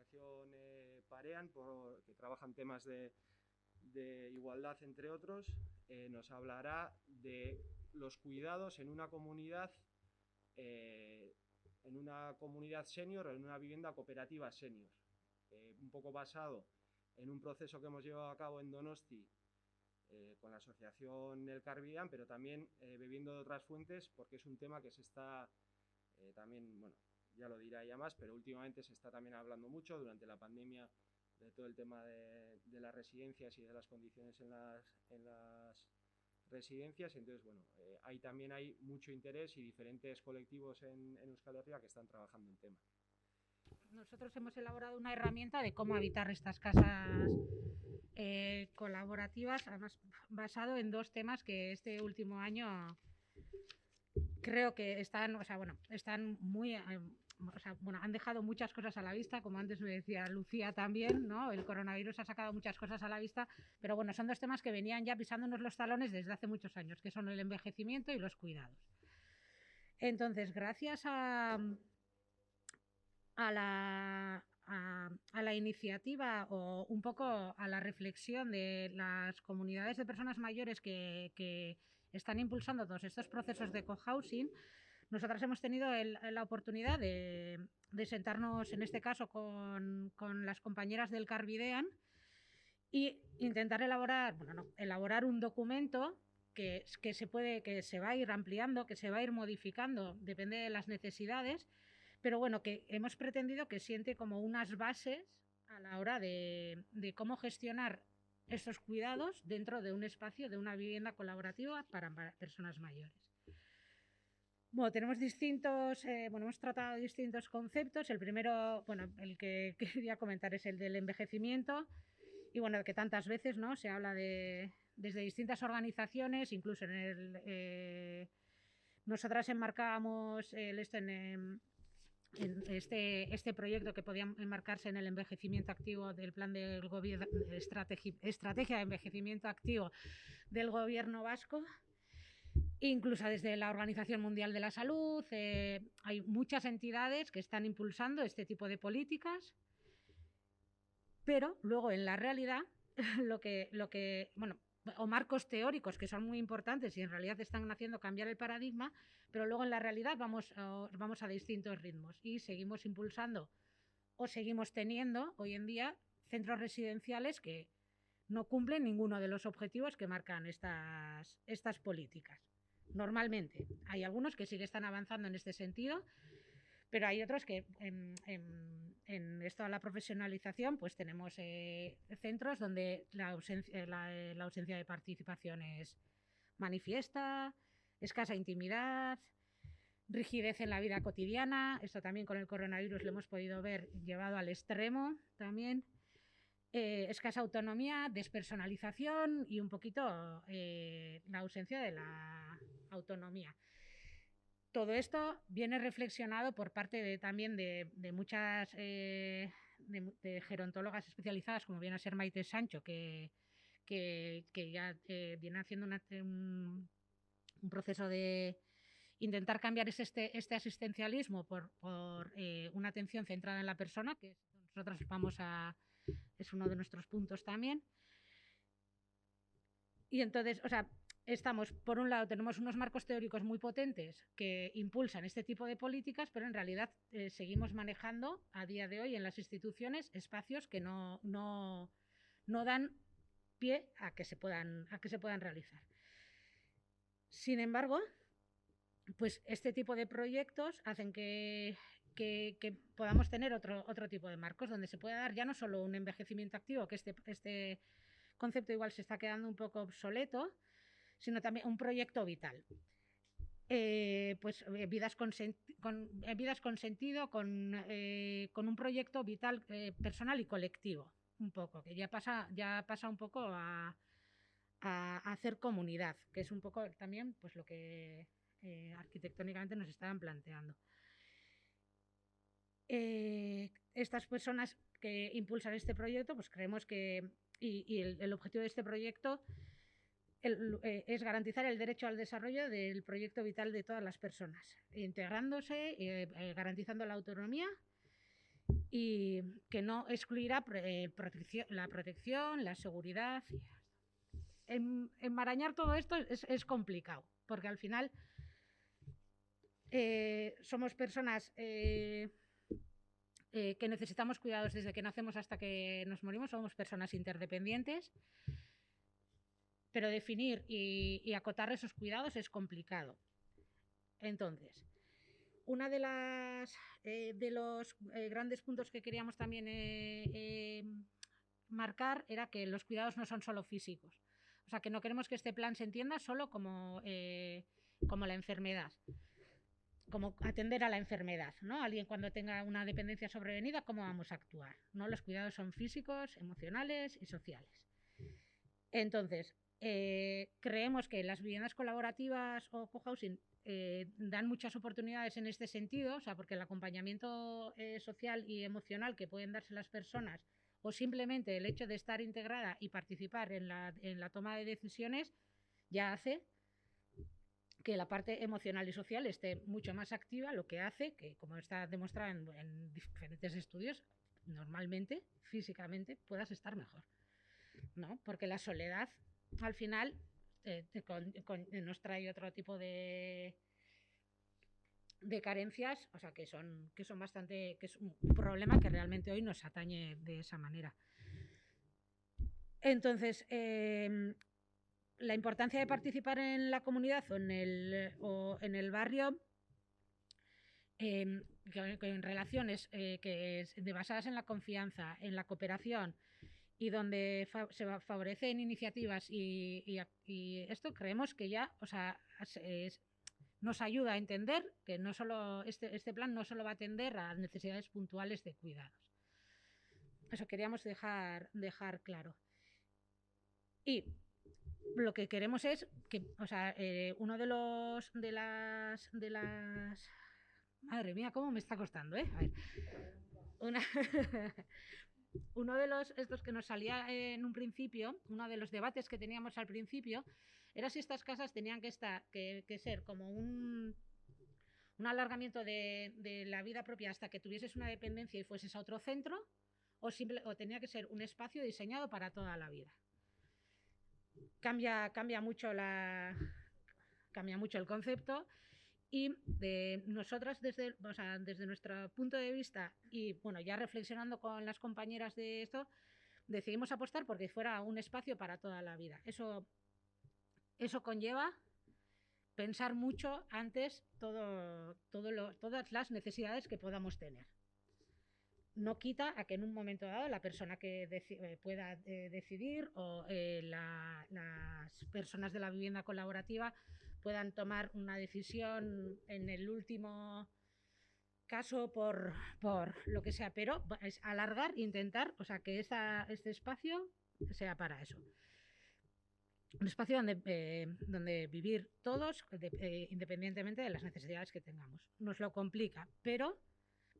asociación Parean, que trabaja en temas de igualdad, entre otros, nos hablará de los cuidados en una comunidad senior o en una vivienda cooperativa senior, un poco basado en un proceso que hemos llevado a cabo en Donosti con la asociación Elkarbidean, pero también bebiendo de otras fuentes, porque es un tema que se está también, bueno, ya lo dirá ella más, pero últimamente se está también hablando mucho durante la pandemia de todo el tema de las residencias y de las condiciones en las residencias. Entonces, bueno, ahí también hay mucho interés y diferentes colectivos en Euskal Herria que están trabajando en tema. Nosotros hemos elaborado una herramienta de cómo habitar estas casas colaborativas, además basado en dos temas que este último año creo que están, están muy, han dejado muchas cosas a la vista, como antes me decía Lucía también, ¿no? El coronavirus ha sacado muchas cosas a la vista, pero bueno, son dos temas que venían ya pisándonos los talones desde hace muchos años, que son el envejecimiento y los cuidados. Entonces, gracias a la iniciativa o un poco a la reflexión de las comunidades de personas mayores que están impulsando todos estos procesos de cohousing, nosotras hemos tenido la oportunidad de sentarnos, en este caso, con las compañeras del Elkarbidean y intentar elaborar un documento que se va a ir ampliando, que se va a ir modificando, depende de las necesidades, pero bueno, que hemos pretendido que siente como unas bases a la hora de cómo gestionar esos cuidados dentro de un espacio, de una vivienda colaborativa para personas mayores. Bueno, tenemos hemos tratado distintos conceptos. El primero, el que quería comentar es el del envejecimiento y bueno, que tantas veces, ¿no?, se habla desde distintas organizaciones, incluso nosotras enmarcábamos esto en este proyecto que podía enmarcarse en el envejecimiento activo del plan del gobierno, estrategia de envejecimiento activo del gobierno vasco. Incluso desde la Organización Mundial de la Salud hay muchas entidades que están impulsando este tipo de políticas, pero luego en la realidad o marcos teóricos que son muy importantes y en realidad están haciendo cambiar el paradigma, pero luego en la realidad vamos a distintos ritmos y seguimos impulsando o seguimos teniendo hoy en día centros residenciales que no cumplen ninguno de los objetivos que marcan estas políticas. Normalmente hay algunos que sí que están avanzando en este sentido, pero hay otros que en esto de la profesionalización pues tenemos centros donde la ausencia de participación es manifiesta, escasa intimidad, rigidez en la vida cotidiana. Esto también con el coronavirus lo hemos podido ver llevado al extremo también. Escasa autonomía, despersonalización y un poquito la ausencia de la autonomía. Todo esto viene reflexionado por parte también de muchas de gerontólogas especializadas, como viene a ser Maite Sancho, que ya viene haciendo un proceso de intentar cambiar este asistencialismo por una atención centrada en la persona, que nosotros es uno de nuestros puntos también. Y entonces, por un lado, tenemos unos marcos teóricos muy potentes que impulsan este tipo de políticas, pero en realidad seguimos manejando a día de hoy en las instituciones espacios que no dan pie a que se puedan realizar. Sin embargo, pues este tipo de proyectos hacen que podamos tener otro tipo de marcos donde se pueda dar ya no solo un envejecimiento activo, que este concepto igual se está quedando un poco obsoleto, sino también un proyecto vital. Vidas con sentido, con un proyecto vital personal y colectivo, un poco, que ya pasa un poco a hacer comunidad, que es un poco también pues lo que arquitectónicamente nos estaban planteando. Estas personas que impulsan este proyecto, pues creemos que el objetivo de este proyecto es garantizar el derecho al desarrollo del proyecto vital de todas las personas, integrándose, garantizando la autonomía y que no excluirá la protección, la seguridad. Enmarañar todo esto es complicado, porque al final somos personas que necesitamos cuidados desde que nacemos hasta que nos morimos, somos personas interdependientes, pero definir y acotar esos cuidados es complicado. Entonces, una de los grandes puntos que queríamos también marcar era que los cuidados no son solo físicos. O sea, que no queremos que este plan se entienda solo como la enfermedad, como atender a la enfermedad, ¿no? Alguien cuando tenga una dependencia sobrevenida, ¿cómo vamos a actuar? ¿No? Los cuidados son físicos, emocionales y sociales. Entonces, creemos que las viviendas colaborativas o cohousing dan muchas oportunidades en este sentido, o sea, porque el acompañamiento social y emocional que pueden darse las personas, o simplemente el hecho de estar integrada y participar en la toma de decisiones, ya hace que la parte emocional y social esté mucho más activa, lo que hace que, como está demostrado en diferentes estudios, normalmente, físicamente, puedas estar mejor, ¿no? Porque la soledad, al final, nos trae otro tipo de carencias, o sea, que son bastante, que es un problema que realmente hoy nos atañe de esa manera. Entonces, la importancia de participar en la comunidad o en el barrio, en relaciones basadas en la confianza, en la cooperación y donde se favorecen iniciativas y esto creemos que ya, o sea, nos ayuda a entender que no solo este plan no solo va a atender a necesidades puntuales de cuidados. Eso queríamos dejar claro. Y lo que queremos es que, o sea, uno de las madre mía, cómo me está costando, ¿eh? A ver. Uno de estos que nos salía en un principio, uno de los debates que teníamos al principio, era si estas casas tenían que ser como un alargamiento de la vida propia hasta que tuvieses una dependencia y fueses a otro centro, o tenía que ser un espacio diseñado para toda la vida. Cambia mucho el concepto. Y nosotras, desde nuestro punto de vista, y bueno, ya reflexionando con las compañeras de esto, decidimos apostar porque fuera un espacio para toda la vida. Eso conlleva pensar mucho antes todas las necesidades que podamos tener. No quita a que en un momento dado la persona que pueda decidir o las personas de la vivienda colaborativa puedan tomar una decisión en el último caso por lo que sea, pero es alargar, intentar, o sea, que este espacio sea para eso. Un espacio donde vivir todos, independientemente de las necesidades que tengamos. Nos lo complica, pero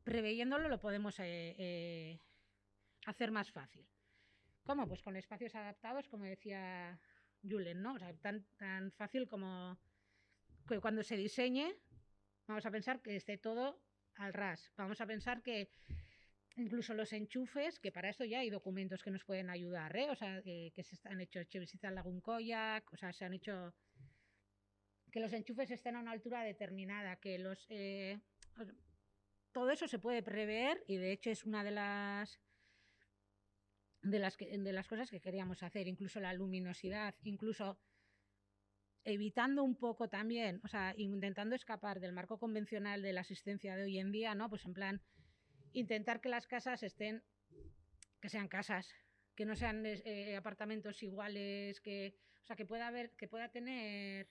preveyéndolo lo podemos hacer más fácil. ¿Cómo? Pues con espacios adaptados, como decía Julen, ¿no? O sea, tan fácil como que cuando se diseñe, vamos a pensar que esté todo al ras. Vamos a pensar que incluso los enchufes, que para eso ya hay documentos que nos pueden ayudar, ¿eh? O sea, que se han hecho visitas al Lagun Koyak, o sea, se han hecho que los enchufes estén a una altura determinada, que todo eso se puede prever y de hecho es una de las cosas que queríamos hacer, incluso la luminosidad, incluso evitando un poco también, o sea, intentando escapar del marco convencional de la asistencia de hoy en día, ¿no? Pues en plan, intentar que las casas que sean casas, que no sean apartamentos iguales, o sea, que pueda tener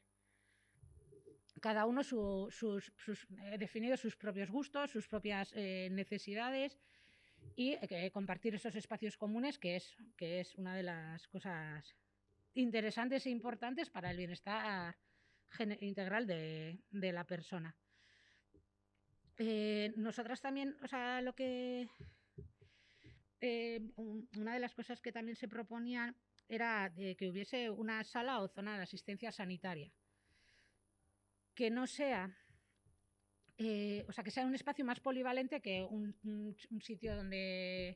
cada uno definido sus propios gustos, sus propias necesidades y compartir esos espacios comunes, que es una de las cosas interesantes e importantes para el bienestar integral de la persona. Nosotras también, o sea, una de las cosas que también se proponían era que hubiese una sala o zona de asistencia sanitaria que no sea o sea, que sea un espacio más polivalente que un sitio donde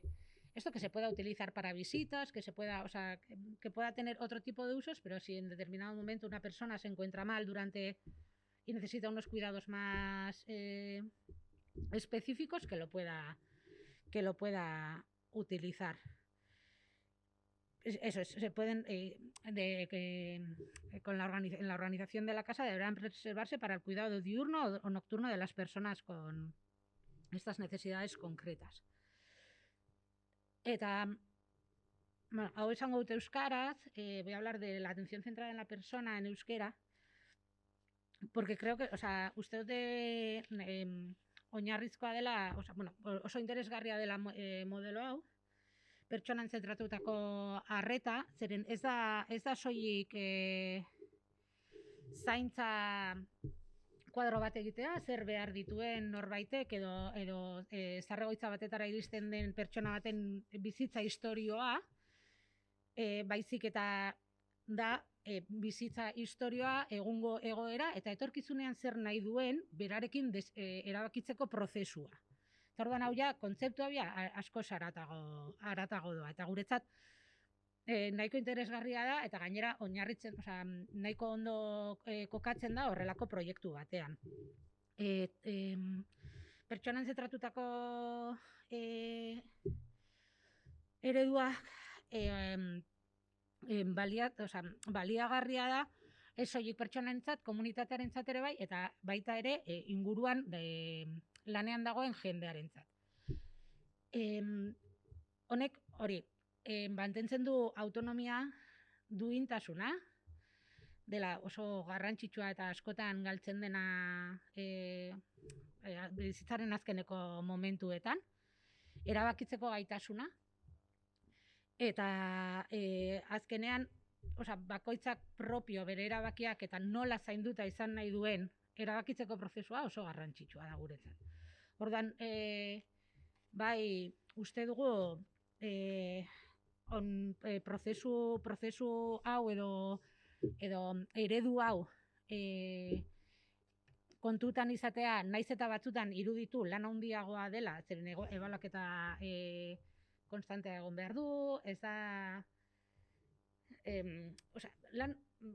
esto que se pueda utilizar para visitas, que se pueda, o sea, que pueda tener otro tipo de usos, pero si en determinado momento una persona se encuentra mal y necesita unos cuidados más específicos, que lo pueda utilizar. Eso es, se pueden en la organización de la casa deberán reservarse para el cuidado diurno o nocturno de las personas con estas necesidades concretas. Eta, bueno, hau esango dut euskaraz, voy a hablar de la atención centrada en la persona en euskera, porque creo que, o sea, uste dute oinarrizkoa dela, o sea, bueno, oso interesgarria dela modelo hau, pertsonan zentratutako arreta, zeren ez da soilik zaintza kuadro bat egitea, zer behar dituen norbaitek edo zaharregoitza batetara iristen den pertsona baten bizitza istorioa, baizik eta da bizitza istorioa, egungo egoera eta etorkizunean zer nahi duen berarekin erabakitzeko prozesua. Eta orduan hau ja, kontzeptu hau asko haratago doa. Eta guretzat nahiko interesgarria da, eta gainera oinarritzen, osea, nahiko ondo kokatzen da horrelako proiektu batean. Pertsonan zentratutako ereduak baliagarria da, ez soilik pertsonentzat, komunitatearentzat ere bai, eta baita ere inguruan lanean dagoen jendearentzat. Honek hori, mantentzen du autonomia duintasuna, dela oso garrantzitsua eta askotan galtzen dena bizitzaren azkeneko momentuetan, erabakitzeko gaitasuna, eta azkenean, bakoitzak propio bere erabakiak eta nola zainduta izan nahi duen erabakitzeko prozesua oso garrantzitsua da guretzat. Ordan, bai, uste dugu prozesu hau edo eredu hau kontutan izatea, naiz eta batzutan iruditu lan handiagoa dela, zeren ebaluaketa konstantea egon behar du, ez da...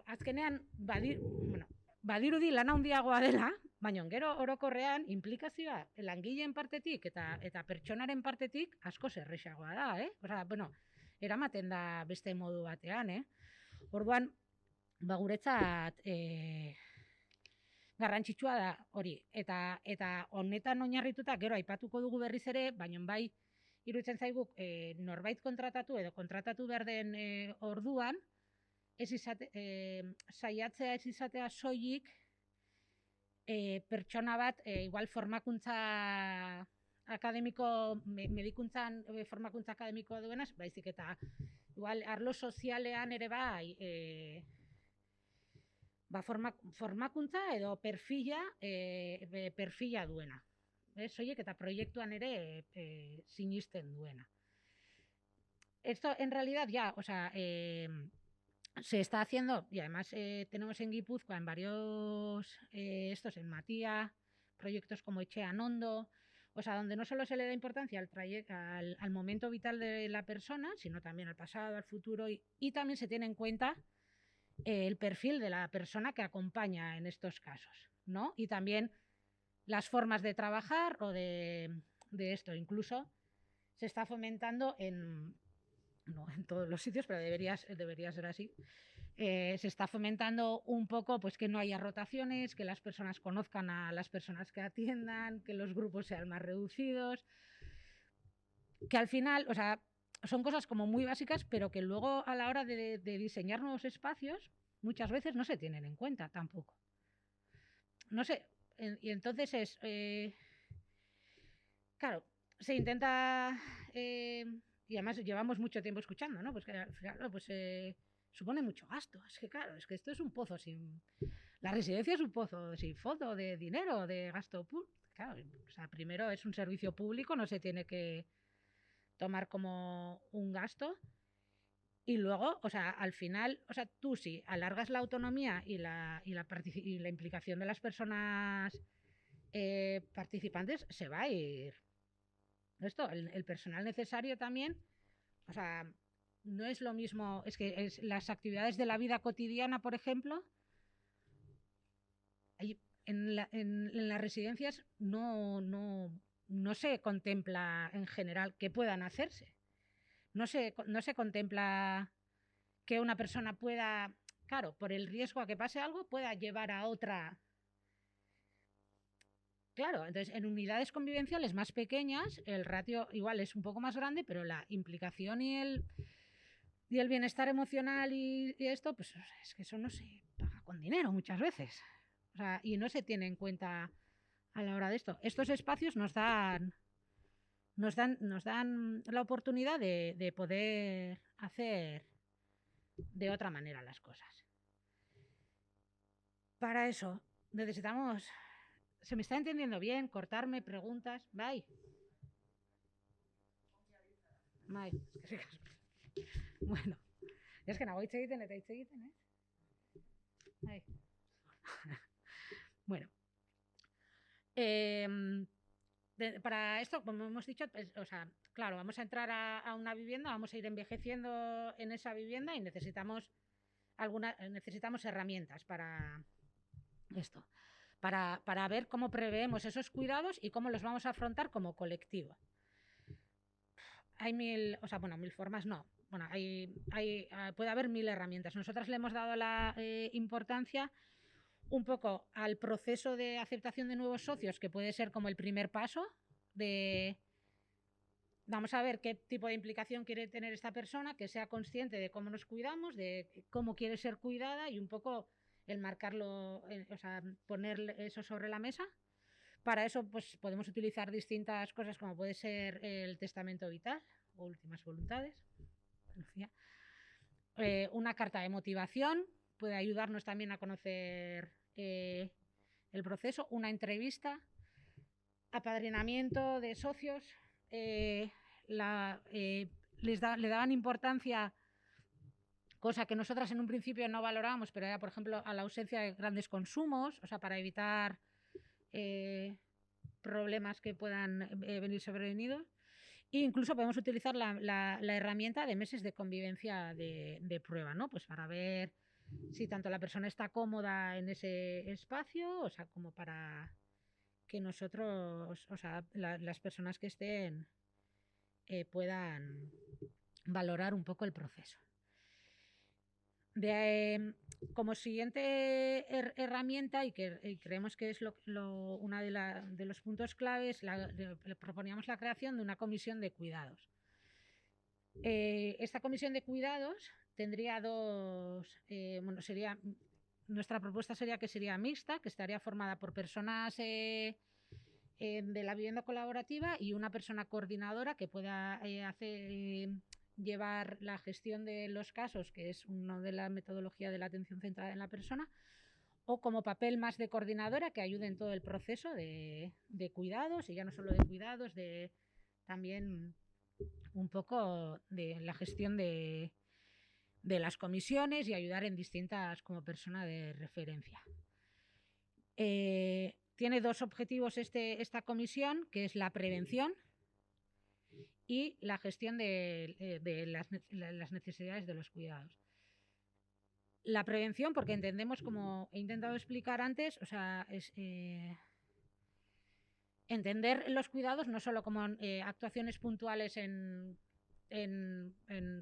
azkenean, badirudi lan handiagoa dela, baina gero orokorrean implikazioa langileen partetik eta pertsonaren partetik asko errazagoa da, eramaten da beste modu batean, Orduan, guretzat garrantzitsua da hori, eta honetan oinarrituta gero aipatuko dugu berriz ere, baina bai iruditzen zaigu norbait kontratatu edo kontratatu behar den orduan, saiatzea ez izatea soilik pertsona bat igual formakuntza akademiko, medikuntzan formakuntza akademikoa duenaz, baizik eta igual arlo sozialean ere bai formakuntza edo perfila duena. Soilik eta proiektuan ere sinisten duena. Esto en realidad ya, se está haciendo, y además tenemos en Guipúzcoa en varios, en Matía, proyectos como Etxean Ondo, donde no solo se le da importancia al momento vital de la persona, sino también al pasado, al futuro, y también se tiene en cuenta el perfil de la persona que acompaña en estos casos, ¿no? Y también las formas de trabajar o de esto. Incluso se está fomentando no en todos los sitios, pero debería ser así. Se está fomentando un poco pues que no haya rotaciones, que las personas conozcan a las personas que atiendan, que los grupos sean más reducidos, que al final, son cosas como muy básicas, pero que luego a la hora de diseñar nuevos espacios muchas veces no se tienen en cuenta tampoco. No sé, y entonces es... claro, se intenta... y además llevamos mucho tiempo escuchando, ¿no? Pues claro, supone mucho gasto. Es que claro, es que esto es un pozo sin... La residencia es un pozo sin fondo de dinero, de gasto público. Claro, primero es un servicio público, no se tiene que tomar como un gasto. Y luego, al final, tú si alargas la autonomía y la implicación de las personas participantes se va a ir. Esto, el personal necesario también, o sea, no es lo mismo, es que las actividades de la vida cotidiana, por ejemplo, en las residencias no se contempla en general que puedan hacerse. No se contempla que una persona pueda, claro, por el riesgo a que pase algo, pueda llevar a otra. Claro, entonces en unidades convivenciales más pequeñas el ratio igual es un poco más grande, pero la implicación y el bienestar emocional y esto, pues es que eso no se paga con dinero muchas veces. O sea, y no se tiene en cuenta a la hora de esto. Estos espacios nos dan la oportunidad de poder hacer de otra manera las cosas. Para eso necesitamos... ¿Se me está entendiendo bien? Cortarme, preguntas. Bye. Bye. Bueno, es que no voy a egiten, Bye. Bueno. Para esto, como hemos dicho, pues, o sea, claro, vamos a entrar a una vivienda, vamos a ir envejeciendo en esa vivienda y necesitamos herramientas para esto, para ver cómo preveemos esos cuidados y cómo los vamos a afrontar como colectivo. Hay mil formas, no. Bueno, puede haber 1000 herramientas. Nosotras le hemos dado la importancia un poco al proceso de aceptación de nuevos socios, que puede ser como el primer paso de... Vamos a ver qué tipo de implicación quiere tener esta persona, que sea consciente de cómo nos cuidamos, de cómo quiere ser cuidada y un poco el marcarlo, o sea, poner eso sobre la mesa. Para eso pues podemos utilizar distintas cosas como puede ser el testamento vital o últimas voluntades. Una carta de motivación puede ayudarnos también a conocer el proceso, una entrevista, apadrinamiento de socios, le daban importancia, cosa que nosotras en un principio no valorábamos, pero era, por ejemplo, a la ausencia de grandes consumos, o sea, para evitar problemas que puedan venir sobrevenidos. E incluso podemos utilizar la herramienta de meses de convivencia de prueba, ¿no? Pues para ver si tanto la persona está cómoda en ese espacio, o sea, como para que nosotros, o sea, las personas que estén puedan valorar un poco el proceso. Como siguiente herramienta, y creemos que es una de los puntos claves, le proponíamos la creación de una comisión de cuidados. Esta comisión de cuidados tendría nuestra propuesta sería que sería mixta, que estaría formada por personas de la vivienda colaborativa y una persona coordinadora que pueda llevar la gestión de los casos, que es uno de la metodología de la atención centrada en la persona, o como papel más de coordinadora que ayude en todo el proceso de cuidados, y ya no solo de cuidados, de también un poco de la gestión de las comisiones y ayudar en distintas como persona de referencia. Tiene dos objetivos esta comisión, que es la prevención y la gestión de las necesidades de los cuidados. La prevención, porque entendemos, como he intentado explicar antes, o sea, es entender los cuidados no solo como actuaciones puntuales en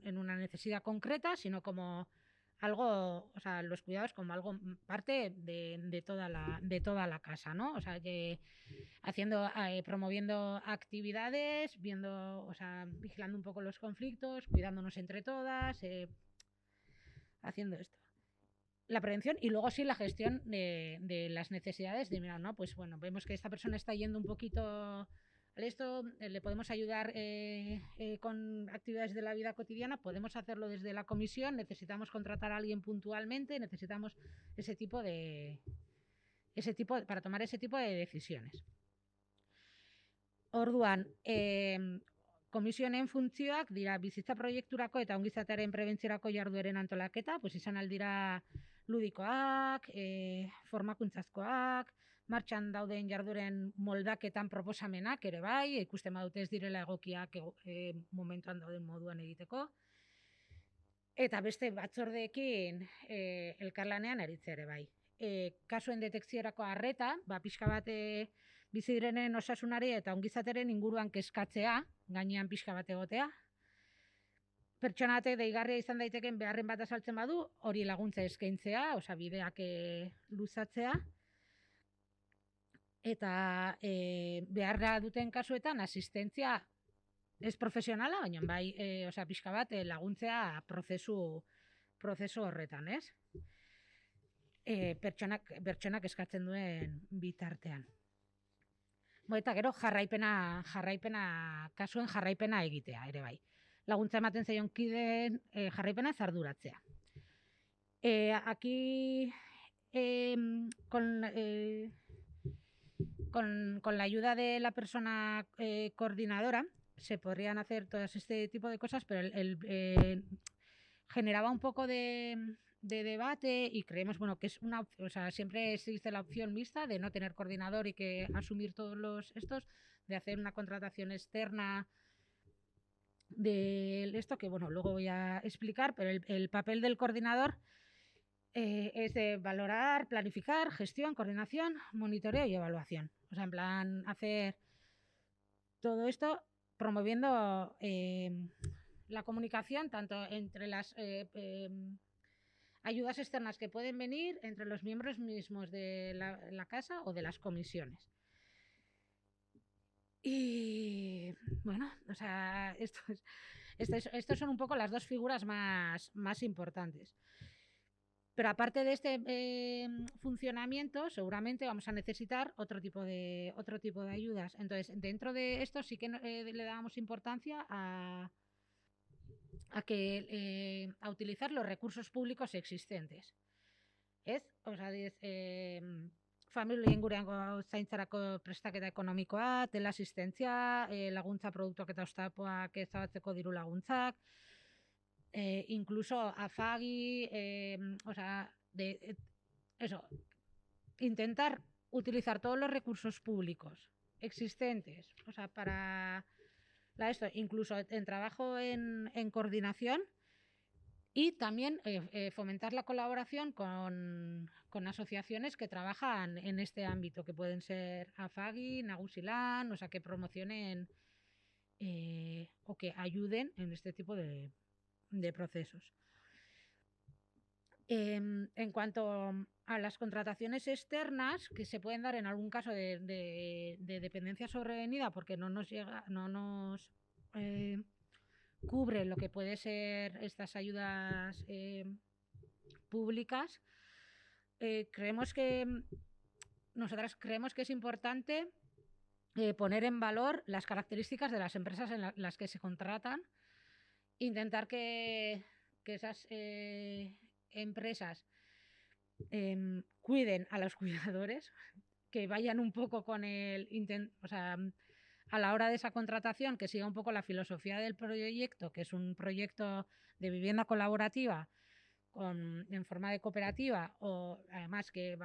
una necesidad concreta, sino como algo, o sea, los cuidados como algo parte de toda la casa, ¿no? O sea, que promoviendo actividades, viendo, o sea, vigilando un poco los conflictos, cuidándonos entre todas, haciendo esto. La prevención y luego sí la gestión de las necesidades de, mira, no, pues bueno, vemos que esta persona está yendo un poquito a esto, le podemos ayudar con actividades de la vida cotidiana, podemos hacerlo desde la comisión, necesitamos contratar a alguien puntualmente, necesitamos ese tipo para tomar ese tipo de decisiones. Orduan, komisionen funtzioak dira bizitza proiekturako eta ongizatearen prebentziorako jardueren antolaketa, pues izan aldira ludikoak, formakuntzazkoak, martxan dauden jarduren moldaketan proposamenak ere bai, ikusten badute ez direla egokiak momentuan dauden moduan egiteko. Eta beste batzordeekin elkarlanean aritzea ere bai. Kasuen detekziorako arreta, pixka bat bizi direnen osasunari eta ongizateren inguruan kezkatzea, gainean pixka bat egotea. Pertsonatek deigarria izan daiteken beharren bat azaltzen badu, hori laguntza eskaintzea, bideak luzatzea. Eta beharra duten kasuetan asistentzia ez profesionala, baina bai, pixka bat laguntzea prozesu horretan, ez? Pertsonak eskatzen duen bitartean. Eta gero kasuen jarraipena egitea, ere bai. Laguntza ematen zaion kideen jarraipena arduratzea. Aquí, con la ayuda de la persona coordinadora, se podrían hacer todo este tipo de cosas, pero generaba un poco de debate y creemos que es siempre existe la opción mixta de no tener coordinador y que asumir todos estos, de hacer una contratación externa de esto, que luego voy a explicar, pero el papel del coordinador es de valorar, planificar, gestión, coordinación, monitoreo y evaluación. En plan, hacer todo esto promoviendo la comunicación tanto entre las ayudas externas que pueden venir entre los miembros mismos de la casa o de las comisiones. Y estos son un poco las dos figuras más importantes. Pero aparte de este funcionamiento, seguramente vamos a necesitar otro tipo de ayudas. Entonces, dentro de esto sí que le dábamos importancia a utilizar los recursos públicos existentes. Familia inguruango zaintzarako prestaketa ekonomikoa, teleasistentzia, laguntza produktuak eta oztapoak ezabatzeko diru laguntzak, incluso AFAGI, intentar utilizar todos los recursos públicos existentes, para esto, incluso en trabajo en coordinación, y también fomentar la colaboración con asociaciones que trabajan en este ámbito, que pueden ser AFAGI, Nagusilan, que promocionen o que ayuden en este tipo de procesos. En cuanto a las contrataciones externas, que se pueden dar en algún caso de dependencia sobrevenida porque no nos cubre lo que puede ser estas ayudas públicas, nosotras creemos que es importante poner en valor las características de las empresas en las que se contratan, intentar que esas empresas cuiden a los cuidadores, que vayan un poco con a la hora de esa contratación, que siga un poco la filosofía del proyecto, que es un proyecto de vivienda colaborativa en forma de cooperativa, o además que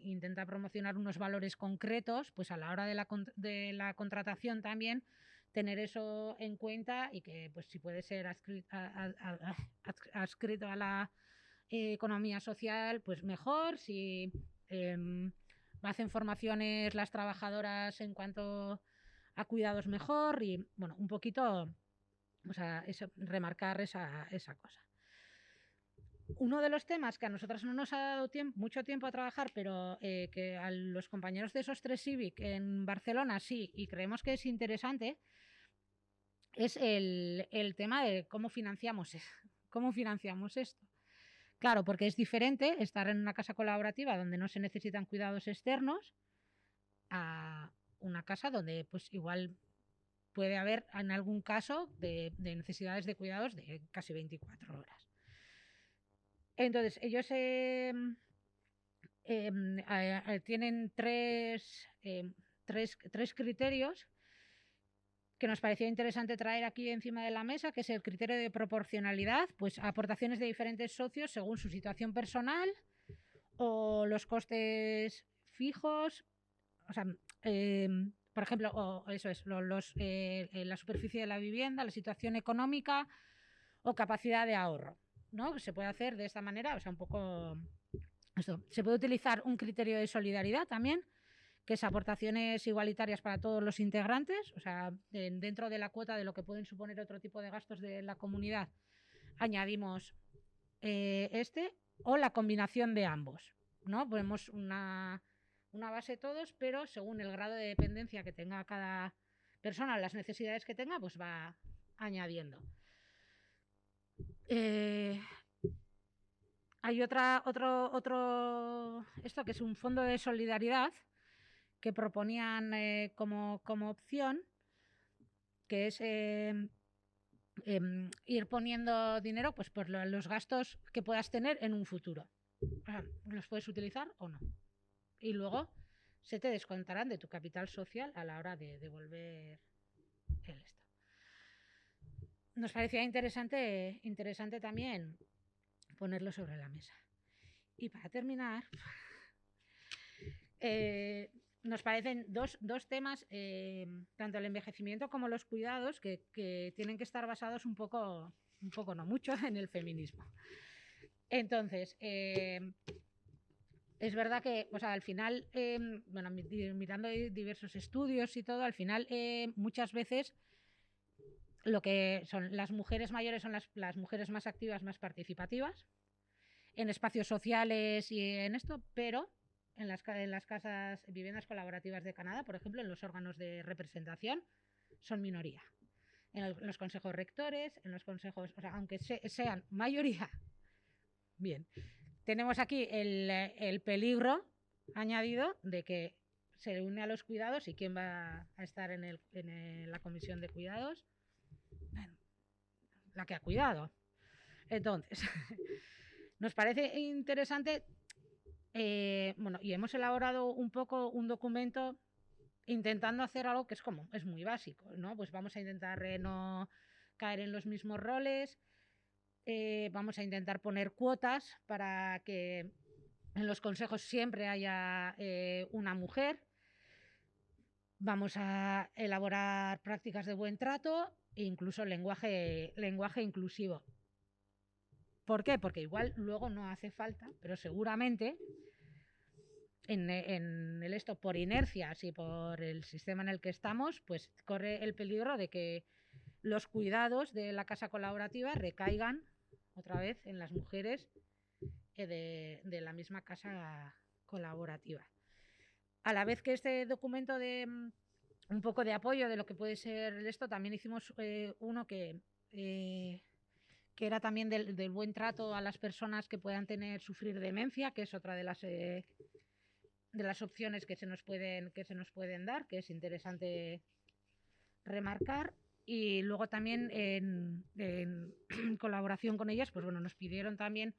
intenta promocionar unos valores concretos, pues a la hora de la contratación también tener eso en cuenta, y que pues si puede ser adscrito a la economía social, pues mejor. Si hacen formaciones las trabajadoras en cuanto a cuidados, mejor. Y un poquito remarcar esa cosa. Uno de los temas que a nosotros no nos ha dado mucho tiempo a trabajar, pero que a los compañeros de SOS3 Civic en Barcelona sí, y creemos que es interesante, es el tema de cómo financiamos esto. Claro, porque es diferente estar en una casa colaborativa donde no se necesitan cuidados externos a una casa donde pues igual puede haber en algún caso de necesidades de cuidados de casi 24 horas. Entonces, ellos tienen tres criterios que nos parecía interesante traer aquí encima de la mesa, que es el criterio de proporcionalidad, pues aportaciones de diferentes socios según su situación personal, o los costes fijos, o sea, por ejemplo, eso es, la superficie de la vivienda, la situación económica o capacidad de ahorro, ¿no? Se puede hacer de esta manera, o sea, un poco esto. Se puede utilizar un criterio de solidaridad también, que es aportaciones igualitarias para todos los integrantes, o sea, dentro de la cuota de lo que pueden suponer otro tipo de gastos de la comunidad, añadimos o la combinación de ambos, ¿no? Ponemos una base todos, pero según el grado de dependencia que tenga cada persona, las necesidades que tenga, pues va añadiendo. Hay esto que es un fondo de solidaridad que proponían como opción, que es ir poniendo dinero pues por los gastos que puedas tener en un futuro. Los puedes utilizar o no. Y luego se te descontarán de tu capital social a la hora de devolver el esto. Nos parecía interesante también ponerlo sobre la mesa. Y para terminar, nos parecen dos temas, tanto el envejecimiento como los cuidados, que tienen que estar basados un poco no mucho, en el feminismo. Entonces, es verdad que, o sea, al final, bueno, mirando diversos estudios y todo, al final muchas veces lo que son las mujeres mayores son las mujeres más activas, más participativas en espacios sociales y en esto, pero en las casas, viviendas colaborativas de Canadá, por ejemplo, en los órganos de representación, son minoría. En los consejos rectores, en los consejos, o sea, aunque sean mayoría, bien. Tenemos aquí el peligro añadido de que se une a los cuidados, y quién va a estar en la comisión de cuidados, bueno, la que ha cuidado. Entonces, nos parece interesante, bueno, y hemos elaborado un poco un documento intentando hacer algo que es muy básico, ¿no? Pues vamos a intentar no caer en los mismos roles, vamos a intentar poner cuotas para que en los consejos siempre haya una mujer, vamos a elaborar prácticas de buen trato e incluso lenguaje inclusivo. ¿Por qué? Porque igual luego no hace falta, pero seguramente en el esto, por inercias y por el sistema en el que estamos, pues corre el peligro de que los cuidados de la casa colaborativa recaigan otra vez en las mujeres de la misma casa colaborativa. A la vez que este documento de un poco de apoyo de lo que puede ser esto, también hicimos uno que era también del buen trato a las personas que puedan sufrir demencia, que es otra de las opciones que se nos pueden dar, que es interesante remarcar. Y luego también en colaboración con ellas, pues bueno, nos pidieron también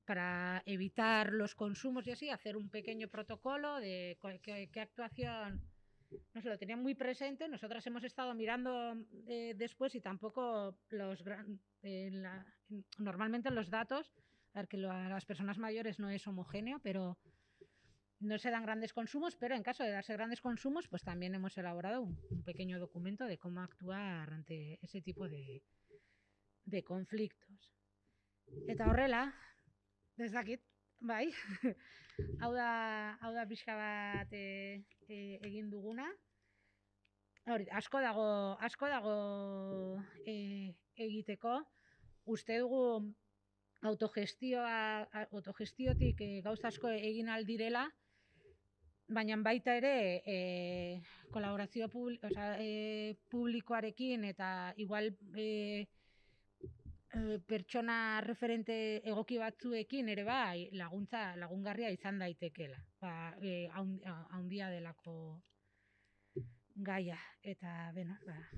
para evitar los consumos y así, hacer un pequeño protocolo de qué actuación. Nos lo tenían muy presente. Nosotras hemos estado mirando después y tampoco normalmente los datos, a ver, que a las personas mayores no es homogéneo, pero no se dan grandes consumos, pero en caso de darse grandes consumos, pues también hemos elaborado un pequeño documento de cómo actuar ante ese tipo de conflictos. Eta horrela, desde aquí, bai, hau da pixka bat egin duguna. Hori, asko dago egiteko. Uste dugu autogestiotik gauza asko egin aldirela, baina baita ere kolaborazio publikoarekin eta igual pertsona referente egoki batzuekin ere bai lagungarria izan daitekeela. Haundia delako gaia, eta beno, horrela.